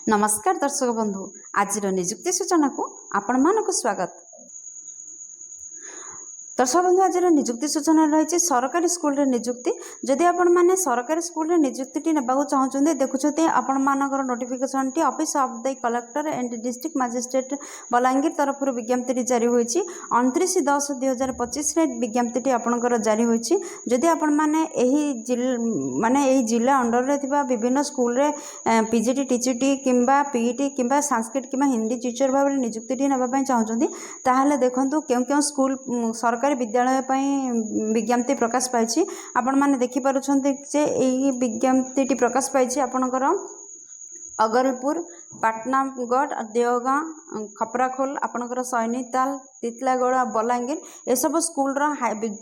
नमस्कार दर्शक बंधु आज निजुक्ति सूचना को आपण मानक स्वागत। दर्शक बंधु आज निजुक्ति सूचना रही सरकारी स्कूल रे निजुक्ति जदि आपण माने सरकारी स्कूल रे निजुक्ति नेबाक चाहते देखुते आपण मानकर notification T office of the collector and district magistrate Balangir तरफ विज्ञप्ति जारी होईची 29/10/2025 रे विज्ञप्ति आपणकर जारी होईची। जदि आपण माने एही जिला अंडर रे थिबा विभिन्न स्कूल रे पीजीटी टीजीटी किंबा पीईटी किंबा संस्कृत किंबा हिंदी टीचर भाव में निजुक्ति नेबा पई चाहउछंती ताहाले देखंतु केउ स्कूल सरकारी विद्यालय विज्ञप्ति प्रकाश पाई आपण मैंने देखिपुर जे यही विज्ञप्ति प्रकाश पाई आपणकर अगलपुर पाटनागढ़ देवगां खपराखोल आपणकर सैनीताल तितलागढ़ बलांगीर ये सब स्कूल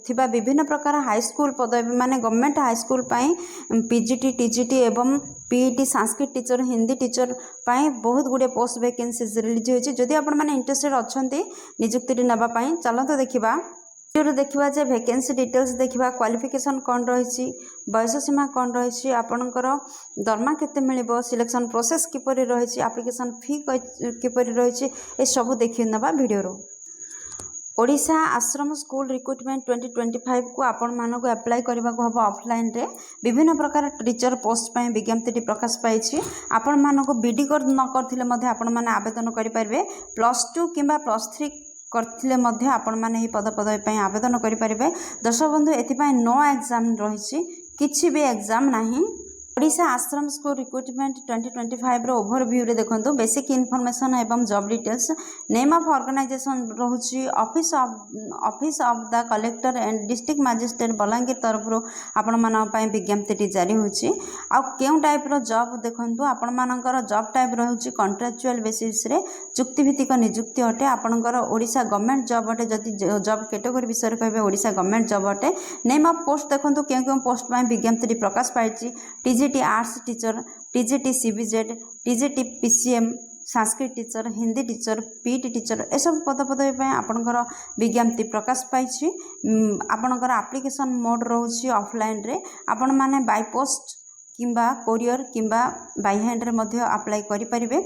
थिबा विभिन्न प्रकार हाईस्कूल पदवी माने गवर्नमेंट हाईस्कूल पीजीटी टीजीटी एवं PET Sanskrit teacher Hindi teacher बहुत गुड़े पोस्ट वैकेंसीज रिलीज होती। जदि आपण माने इंटरेस्टेड अच्छे निजुक्ति नापी चलते देखा देखा जे वैकेंसी डिटेल्स देखा क्वालिफिकेशन कौन रही बयस सीमा कौन रही आपणकर दरमा केते मिलिबो सिलेक्शन प्रोसेस किपरि रही एप्लिकेशन फी किपरि रही ए सब देखि नबा वीडियो ओडिशा आश्रम स्कूल रिक्रुटमेंट 2025 को आपण मानक अप्लाई करने को हम ऑफलाइन रे विभिन्न प्रकार टीचर पोस्ट पर विज्ञप्ति प्रकाश पाई आपण मानक बीडी न करथिले मध्ये आपण माने आवेदन करि परिबे +2 किंबा +3 करथिले मध्ये आपण माने पद पदवी आवेदन करि परिबे। दर्शक बंधु एथिपाई नो एग्जाम रही किछि भी एग्जाम नहीं। ओडिशा आश्रम स्कूल रिक्रुटमेंट 2025 रो ओवरव्यू रे देखंतु बेसिक इनफॉरमेशन एवं job details name of organisation रोची office of the collector and district magistrate Balangir तरफ आपण मानन पई विज्ञप्ति जारी होची। आ केउ टाइप रो जॉब देखंतु आपण मानकर जॉब टाइप रहउची कॉन्ट्रैक्चुअल बेसिस रे चुक्ति भित्तिक नियुक्ति अटे आपणकर ओडिशा गवर्नमेंट जॉब अटे। जदि जॉब कैटेगरी विषय कहबे ओडिशा गवर्नमेंट जॉब अटे। नेम ऑफ पोस्ट देखंतु केउ पोस्ट पई विज्ञप्ति प्रकाश पाइची TGT arts teacher TGT CBZ TGT PCM Sanskrit teacher Hindi teacher PT teacher ए सब पद पदवी आपणकर विज्ञप्ति प्रकाश पाई आपणकर एप्लिकेशन मोड रोची ऑफलाइन रे आपण माने बाय पोस्ट किंबा कोरियर किंबा बाय हैंड रे मध्य अप्लाई करि परिबे।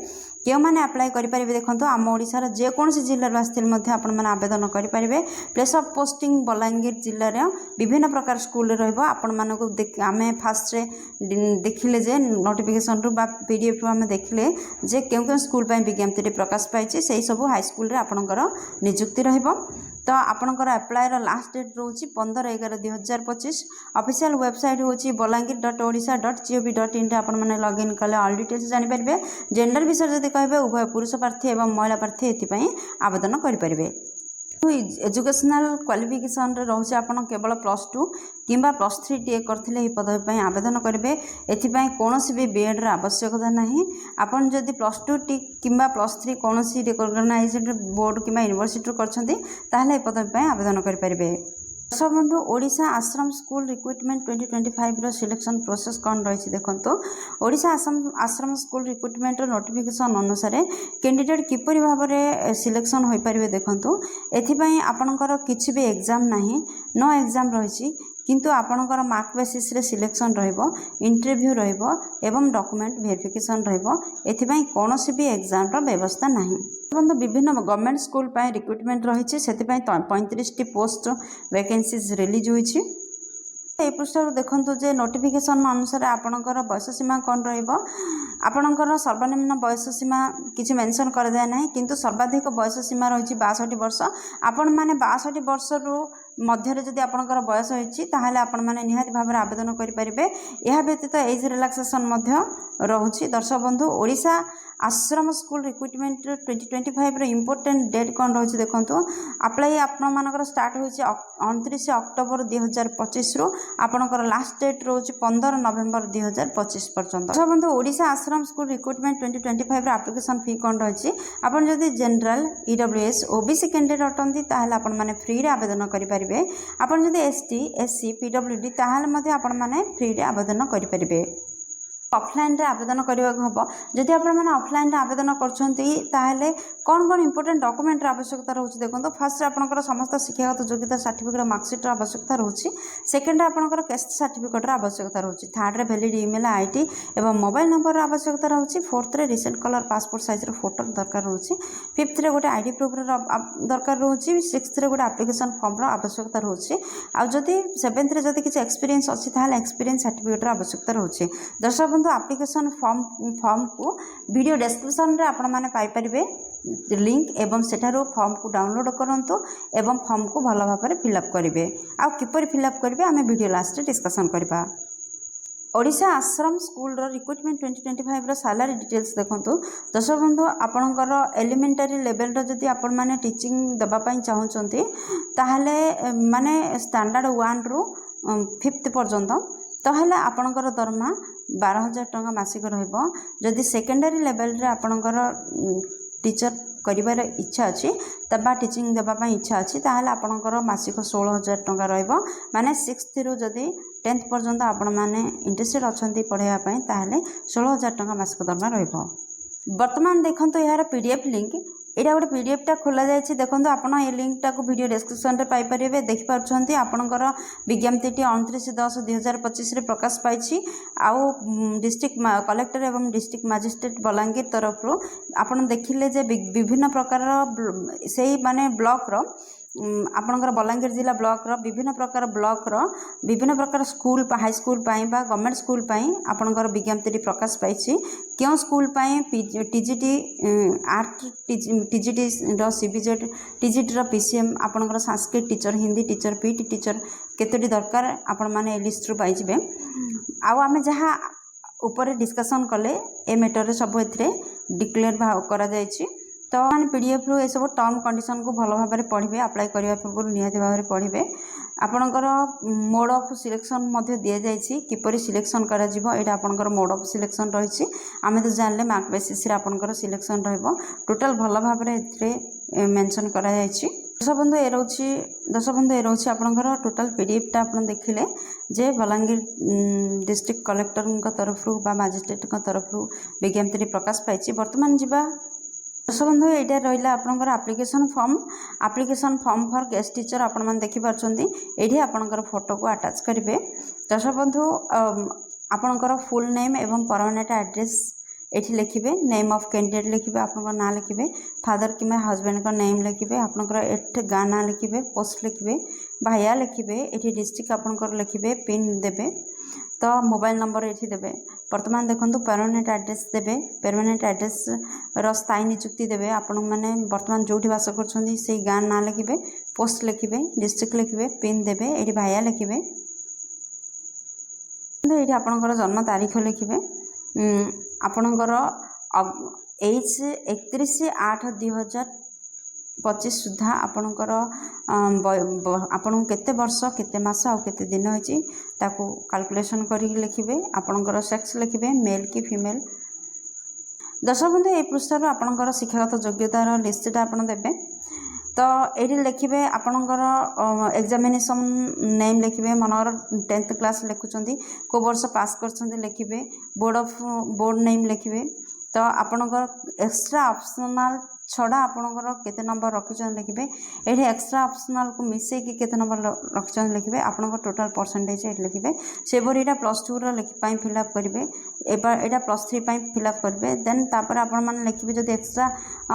केउ माने अप्लाई करि परिबे देखंतु आम ओडिसा जे कोनसी जिल्ला रो आस्थिल मध्य आपण माने आवेदन करि परिबे। प्लेस ऑफ पोस्टिंग बलांगीर जिल्ला रे विभिन्न प्रकार स्कूल रे रहबो। आपण मानको आमे फास्ट रे देखिले जे नोटिफिकेशन रु बा पीडीएफ रु आमे देखिले जे केउ स्कूल पई विज्ञप्ति प्रकाश पाइछि सेही सब हाई स्कूल रे आपणकर नियुक्ति रहबो। तो आपणकर अप्लाई रो लास्ट डेट रोची 15/11/2025। ऑफिशियल वेबसाइट होची bolangir.odisha.gov.in रे आपण माने लॉगिन कले ऑल डिटेल्स जानि परिबे। जेंडर विषय जदि कहबे उभय पुरुष प्रार्थी एवं महिला प्रार्थी एथि आवेदन करि परिबे। एजुकेशनल क्वालिफिकेशन रे रोचे आपण केवल +2 किंबा +3 टी करथिले ही पदवी आवेदन करेंगे। एथिपाई कोनोसी भी बीएड रा आवश्यकता नहीं। आपण जदि +2 टी किंबा +3 कोनोसी रिकॉग्नाइज्ड बोर्ड किंबा यूनिवर्सिटी करछंती ताहले पदवी आवेदन करि परिबे। दर्शक बंधु ओडिशा आश्रम स्कूल रिक्रुटमेंट 2025 रो सिलेक्शन प्रोसेस कौन रही देखो ओडिशा आश्रम स्कूल रिक्रुटमेंट नोटिफिकेशन अनुसार कैंडिडेट किपरि भाव में सिलेक्शन हो पारे देखो एथिपाई आपणकर किछि भी एग्जाम नहीं नो एग्जाम रही किंतु आपणकर मार्क बेसिस रे सिलेक्शन रहिबो इंटरव्यू रहिबो एवं डॉक्यूमेंट वेरिफिकेशन रहिबो। एथिपाई कोनोसी भी एग्जाम रो व्यवस्था नहीं। बंधु विभिन्न गवर्नमेंट स्कूल पाई रिक्रुटमेंट रही सेथिपाई 35 टी पोस्ट वैकेंसीज रिलीज होईछि। ए पृष्ठ देखंतु जे नोटिफिकेशन अनुसार आपणकर बयस सीमा कौन रहिबो आपणकर सर्वनिम्न बयस सीमा किछि मेंशन कर जाय नाही किंतु सर्वाधिक बयस सीमा रही 62 वर्ष। आपण माने 62 वर्ष रु मध्य जदि आपणकर बयस होईछि ताहाले आपण माने निहाती भाव में आवेदन करि परिबे। एहा व्यतीत एज रिलैक्सेशन मध्य रहुछि। दर्शक बंधु ओडिशा आश्रम स्कूल रिक्रुटमेंट 2025 रो इंपोर्टेंट डेट कौन रही देखो अप्लाई आपण मानकर स्टार्ट होईछि 29 अक्टोबर 2025 रु आपणकर लास्ट डेट रोज 15 नवेम्बर 2025 पर्यंत। दर्शक बंधु ओडिशा आश्रम स्कूल रिक्रुटमेंट 2025 रो एप्लिकेशन फी कौन रही आपण जदि जनरल ईडब्ल्यूएस ओबीसी कैंडिडेट अटंती ताहाले आपण माने फ्री रे आवेदन करि परिबे। आपण जदि एसटी एससी पीडब्ल्यूडी ताहाले मध्ये आपण माने फ्री रे आवेदन करि परिबे। ऑफलाइन रे आवेदन करने हम जदि आपने ऑफलाइन आवेदन कर कौन कौन इंपोर्टेंट डॉक्यूमेंट आवश्यकता रोचे देखो फास्ट आपंकर समस्त शिक्षागत योग्यता सर्टिफिकेट मार्कसीट आवश्यकता रोचे सेकेंड आपंकर कैस्ट सर्टिफिकेट आवश्यकता रोचे थर्ड रे वैलिड ईमेल आईडी एवं मोबाइल नंबर आवश्यकता रोचे फोर्थ रे recent colour passport size photo दरकार रोचे फिफ्थ रे गोटे आईडी प्रूफ दरकार रोचे सिक्स्थ रे गोटे एप्लिकेशन फॉर्म आवश्यकता रोचे आदि सेवेन्थ रे जदि किसी एक्सपीरियंस अच्छी ताल एक्सपीरियंस सर्टिफिकेट आवश्यकता रोचे दर्शक बंधु एप्लिकेशन फॉर्म को वीडियो डिस्क्रिप्शन रे आपण माने पाई परिबे लिंक एवं सेठारो फॉर्म को डाउनलोड करंतु एवं फॉर्म को भल भाव में फिलअप करेंगे आ किपर फिलअप करेंगे आम वीडियो लास्ट डिस्कसन करवा ओडिशा आश्रम स्कूल रिक्रुटमेंट 2025 सैलरी डिटेल्स देखूँ दर्शक बंधु आपणकर एलिमेंटारी लेवल जदि आपण मैंने टीचिंग देवाई चाहते ताहले माने स्टैंडर्ड 1 रु 5th पर्यंत ताहले आपणकर दरमा 12,000 टंका मासिक रहिबो जदि सेकेंडरी लेवल रे आपणकर टीचर करिवार इच्छा अच्छी तबा टीचिंग देवाई इच्छा अच्छी ताहले आपणकर मासिक 16,000 टंका रहिबो माने 6th रु जदि 10th पर्यंत आपण माने इंटरेस्टेड अछंती पढ़ाइबा ताहले 16,000 टंका मासिक दरमा रहिबो वर्तमान देखंतो यार पीडीएफ लिंक यहाँ गोटे पीडीएफटा खोल जाए देखो आप लिंक टाक वीडियो डिस्क्रिप्शन में पाइपर देखिपुं आपणकर विज्ञप्ति 29/10/2025 प्रकाश पाई आउ डिस्ट्रिक्ट कलेक्टर एवं डिस्ट्रिक्ट मजिस्ट्रेट बलांगीर तरफ आपड़ देखिले जे विभिन्न प्रकार से माने ब्लॉक आपणकर बलांगीर जिला ब्लॉक विभिन्न प्रकार ब्लॉक विभिन्न प्रकार स्कूल हाई स्कूल बा गवर्नमेंट स्कूल आपणकर विज्ञप्ति प्रकाश पाई क्यों school TGT art TGT CBZ TGT PCM आपणकर Sanskrit teacher Hindi teacher PT teacher केतोटी दरकार आपण माने लिस्ट रु पाइबे आउ आमे जहाँ ऊपर डिस्कसन कले ए मैटर सब एथिरे डिक्लेयर करा जायछि तो मैंने पीडीएफ रु सब टर्म कंडीशन को भल भाव में पढ़े अप्लाई करने पूर्व निहाती भाव में पढ़े आपणकर मोड ऑफ सिलेक्शन दि जाइए किपरि सिलेक्शन करा आपणकर मोड ऑफ सिलेक्शन रही आम तो जानले मार्क बेसिस आपणकर सिलेक्शन टोटाल भल भाव में मेंशन करा जाइए दर्शक बंधु ए रोचे आपणकर टोटाल पीडीएफटा आप देखिले जे बलांगीर डिस्ट्रिक्ट कलेक्टर तरफ मजिस्ट्रेट तरफ विज्ञप्ति प्रकाश पाई बर्तमान जीवा दर्शक बंधु यहाँ रहा आपंकर application form for guest teacher आपण मैंने देखिपुं ये आपंकर फोटो को अटैच करेंगे दर्शक बंधु आपंकर फुल नेम एवं परमानेंट एड्रेस ये लिखिए नेम ऑफ कैंडिडेट लिखिए आपंकर ना लिखिए फादर कि हस्बैंड का नेम लिखिए आपंकर एट गाँ ना लिखिए पोस्ट लिखिए भाइया लिखिए ये डिस्ट्रिक्ट आपंकर लिखिए पिन देवे तो मोबाइल नंबर ये देवे वर्तमान देखो परमानेंट एड्रेस देवे परमानेंट एड्रेस स्थायी नियुक्ति देवे आपण मैंने वर्तमान जो बास कर गाँ ना लिखिए पोस्ट लिखिए डिस्ट्रिक्ट लिखिए पिन देवे ये भाइया लिखिए ये आपंकर जन्म तारीख लिखिए आपणकर एज 31/8/2025 सुधा आपणकर आपण केते वर्ष केते मास आ केते दिन होची ताको कैलकुलेशन करी लिखिबे आपणकर सेक्स लिखिबे मेल की फीमेल दर्शक बंधु ए पृष्ठार आपणकर शिक्षागत योग्यतार लिस्टटा आपण देबे तो ये लिखिए आपणकर एग्जामिनेशन नेम लिखिए मनर 10th क्लास लिखुंट को वर्ष पास कर लिखिए बोर्ड नेम लिखिए तो आपणकर एक्स्ट्रा ऑप्शनल छड़ा आपणकर केते नंबर रखिछन लिखिबे एठी एक्स्ट्रा ऑप्शनल को मिसे कि केते नंबर रखिछन लिखिबे आपणकर टोटल परसेंटेज एठी लिखिबे सेबोर एटा +2 रो लिखि पाई फिल अप करिवे एटा +3 पाई फिल अप करिवे देन तापर आपण माने लिखिबे जदि एक्स्ट्रा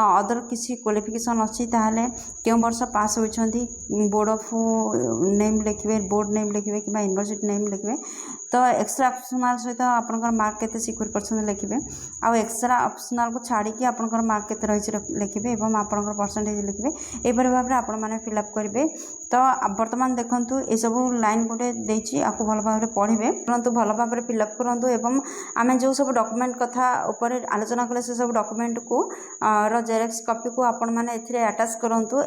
अदर किसी क्वालिफिकेशन अछि ताहाले केउ वर्ष पास होइछंती बोर्ड ऑफ नेम लिखिबे बोर्ड नेम लिखिबे कि यूनिवर्सिटी नेम लिखिबे तो एक्स्ट्रा ऑप्शनल सहित आपणकर मार्क केते सिक्योर परसेंट लिखिबे आ एक्स्ट्रा ऑप्शनल को छाड़ी कि आपणकर मार्क केते रहिछ लिखिए और आपंकर परसेंटेज लिखिए यहपरि भाव में आपण मैंने फिलअप करेंगे तो वर्तमान देखूँ ये सब लाइन गोटे देती आपको भल भाव में पढ़े परंतु भल भाव में फिलअप करूँ एवं आम जो सब डॉक्यूमेंट कथा ऊपर आलोचना कले से सब डॉक्यूमेंट को जेरॉक्स कॉपी को आपण मैंने एथिरे अटैच करूँ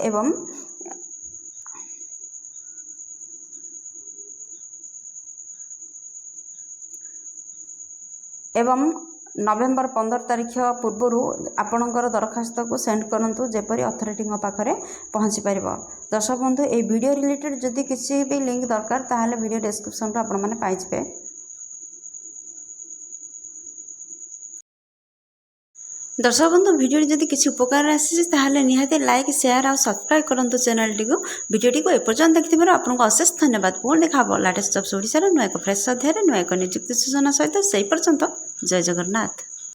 एवं नवेम्बर 15 तारीख पूर्व आपणकर दरखास्त को सेंड करूँ जेपरी अथॉरिटी पाखे पहुँची पार दर्शक बंधु ये वीडियो रिलेटेड जदि किसी भी लिंक दरकार ताहले वीडियो डिस्क्रिप्शन आप पाइबे। दर्शक बंधु भिडियो जदि किसी उपकार आसी निहाती लाइक शेयर और सब्सक्राइब करूँ चैनल टी भिडियो टी एपर्यंत देखिए आपको अशेष धन्यवाद। पुणी देखा लेटेस्ट जब्स ओडिशार नुआ एक फ्रेश अध्याय नुआ एक निजुक्ति सूचना सहित से पर्यंत जय जगन्नाथ।